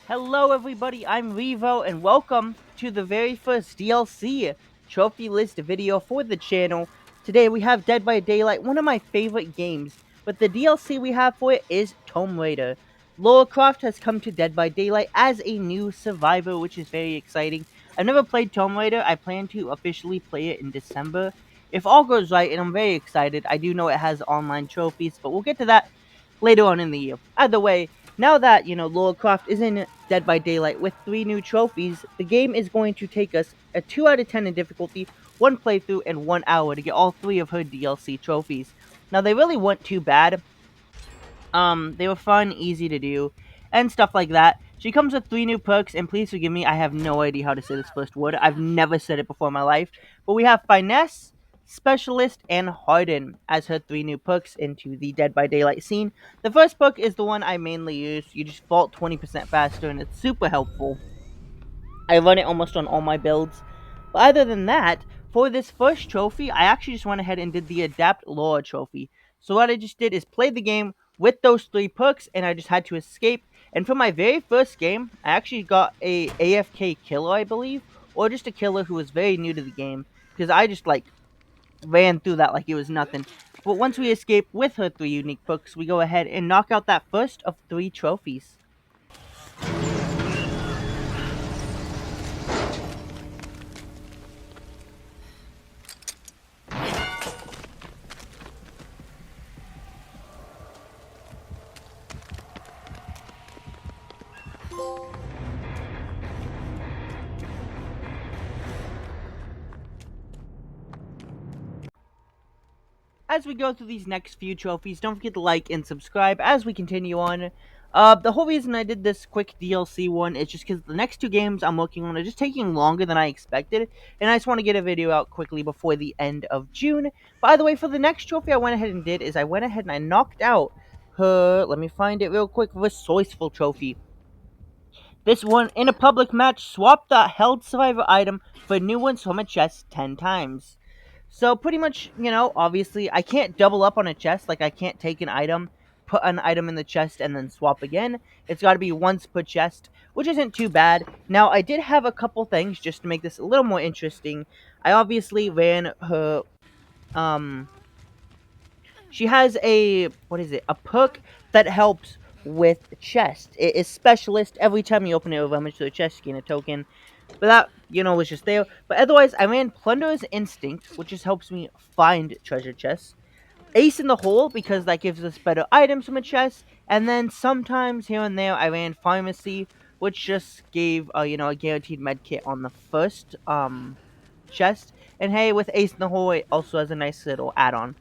Hello everybody, I'm Revo and welcome to the very first DLC trophy list video for the channel. Today we have Dead by Daylight, one of my favorite games, but the DLC we have for it is Tomb Raider. Lara Croft has come to Dead by Daylight as a new survivor, which is very exciting. I've never played Tomb Raider. I plan to officially play it in December. If all goes right, and I'm very excited. I do know it has online trophies, but we'll get to that later on in the year. Either way, now that, Lara Croft is in Dead by Daylight with 3 new trophies, the game is going to take us a 2 out of 10 in difficulty, 1 playthrough, and 1 hour to get all 3 of her DLC trophies. Now, they really weren't too bad. They were fun, easy to do, and stuff like that. She comes with 3 new perks, and please forgive me, I have no idea how to say this first word. I've never said it before in my life. But we have Finesse, Specialist, and Harden as her 3 new perks into the Dead by Daylight scene. The first perk is the one I mainly use. You just vault 20% faster, and it's super helpful. I run it almost on all my builds. But other than that, for this first trophy, I actually just went ahead and did the Adapt Law trophy. So what I just did is play the game with those 3 perks, and I just had to escape. And for my very first game, I actually got a AFK killer, I believe, or just a killer who was very new to the game, because I just ran through that like it was nothing. But once we escape with her 3 unique perks, we go ahead and knock out that first of 3 trophies. As we go through these next few trophies, don't forget to like and subscribe as we continue on. The whole reason I did this quick DLC one is just because the next 2 games I'm working on are just taking longer than I expected, and I just want to get a video out quickly before the end of June. By the way, for the next trophy I went ahead and did is I went ahead and I knocked out her, let me find it real quick, resourceful trophy. This one, in a public match, swap the held survivor item for new ones from a chest 10 times. So pretty much, obviously, I can't double up on a chest. Like, I can't take an item, put an item in the chest, and then swap again. It's got to be once per chest, which isn't too bad. Now, I did have a couple things just to make this a little more interesting. I obviously ran her, um, she has a, what is it, a perk that helps with chest. It is specialist. Every time you open it with rummage to the chest, you gain a token. But that, was just there. But otherwise, I ran Plunderer's Instinct, which just helps me find treasure chests. Ace in the Hole, because that gives us better items from a chest. And then sometimes, here and there, I ran Pharmacy, which just gave, a guaranteed medkit on the first, chest. And hey, with Ace in the Hole, it also has a nice little add-on.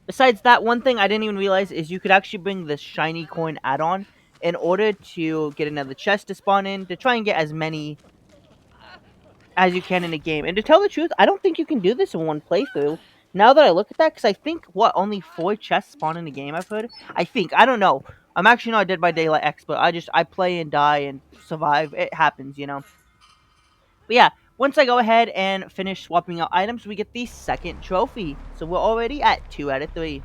Besides that, one thing I didn't even realize is you could actually bring this shiny coin add-on in order to get another chest to spawn in, to try and get as many as you can in a game. And to tell the truth, I don't think you can do this in one playthrough. Now that I look at that, because I think, only 4 chests spawn in a game, I've heard? I think. I don't know. I'm actually not a Dead by Daylight expert. I play and die and survive. It happens. But yeah, once I go ahead and finish swapping out items, we get the second trophy. So we're already at 2 out of 3.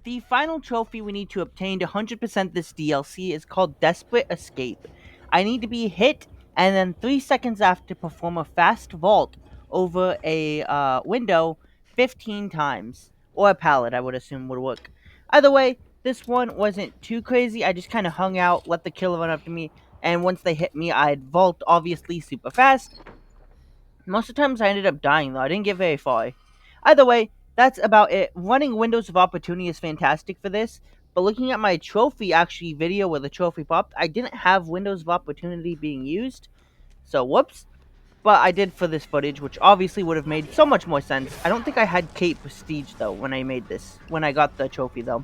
The final trophy we need to obtain to 100% this DLC is called Desperate Escape. I need to be hit, and then 3 seconds after perform a fast vault over a window 15 times. Or a pallet, I would assume, would work. Either way, this one wasn't too crazy. I just kind of hung out, let the killer run up to me, and once they hit me, I'd vault, obviously, super fast. Most of the times I ended up dying, though. I didn't get very far. Either way, that's about it. Running Windows of Opportunity is fantastic for this, but looking at my trophy actually video where the trophy popped, I didn't have Windows of Opportunity being used, so whoops. But I did for this footage, which obviously would have made so much more sense. I don't think I had Kate Prestige, though, when I made this, when I got the trophy, though.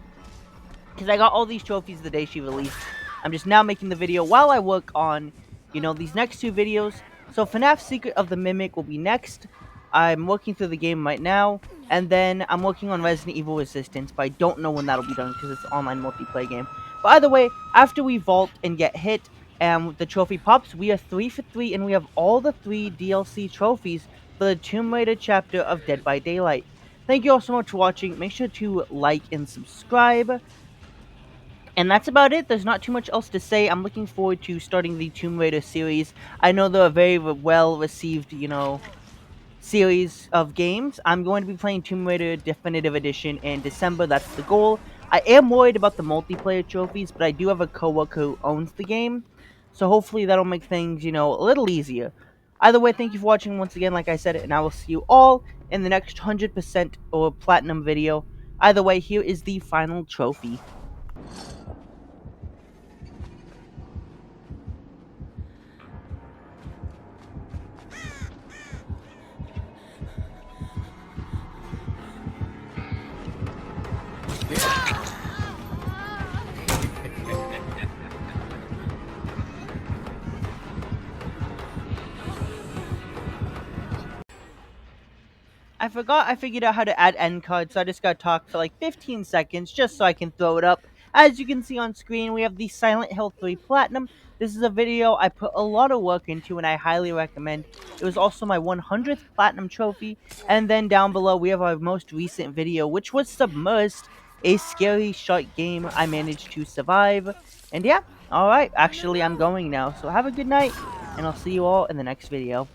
Because I got all these trophies the day she released. I'm just now making the video while I work on, these next 2 videos. So FNAF Secret of the Mimic will be next. I'm working through the game right now, and then I'm working on Resident Evil Resistance, but I don't know when that'll be done because it's an online multiplayer game. But either way, after we vault and get hit and the trophy pops, we are 3 for 3, and we have all the 3 DLC trophies for the Tomb Raider chapter of Dead by Daylight. Thank you all so much for watching. Make sure to like and subscribe. And that's about it. There's not too much else to say. I'm looking forward to starting the Tomb Raider series. I know they're a very well received, series of games. I'm going to be playing Tomb Raider Definitive Edition in December. That's the goal. I am worried about the multiplayer trophies, but I do have a coworker who owns the game. So hopefully that'll make things, a little easier. Either way, thank you for watching once again, like I said, and I will see you all in the next 100% or platinum video. Either way, here is the final trophy. I forgot I figured out how to add end cards, so I just gotta talk for like 15 seconds just so I can throw it up. As you can see on screen, we have the Silent Hill 3 Platinum. This is a video I put a lot of work into and I highly recommend. It was also my 100th Platinum trophy. And then down below, we have our most recent video, which was Submersed, a scary shark game I managed to survive. And yeah, alright, actually I'm going now. So have a good night, and I'll see you all in the next video.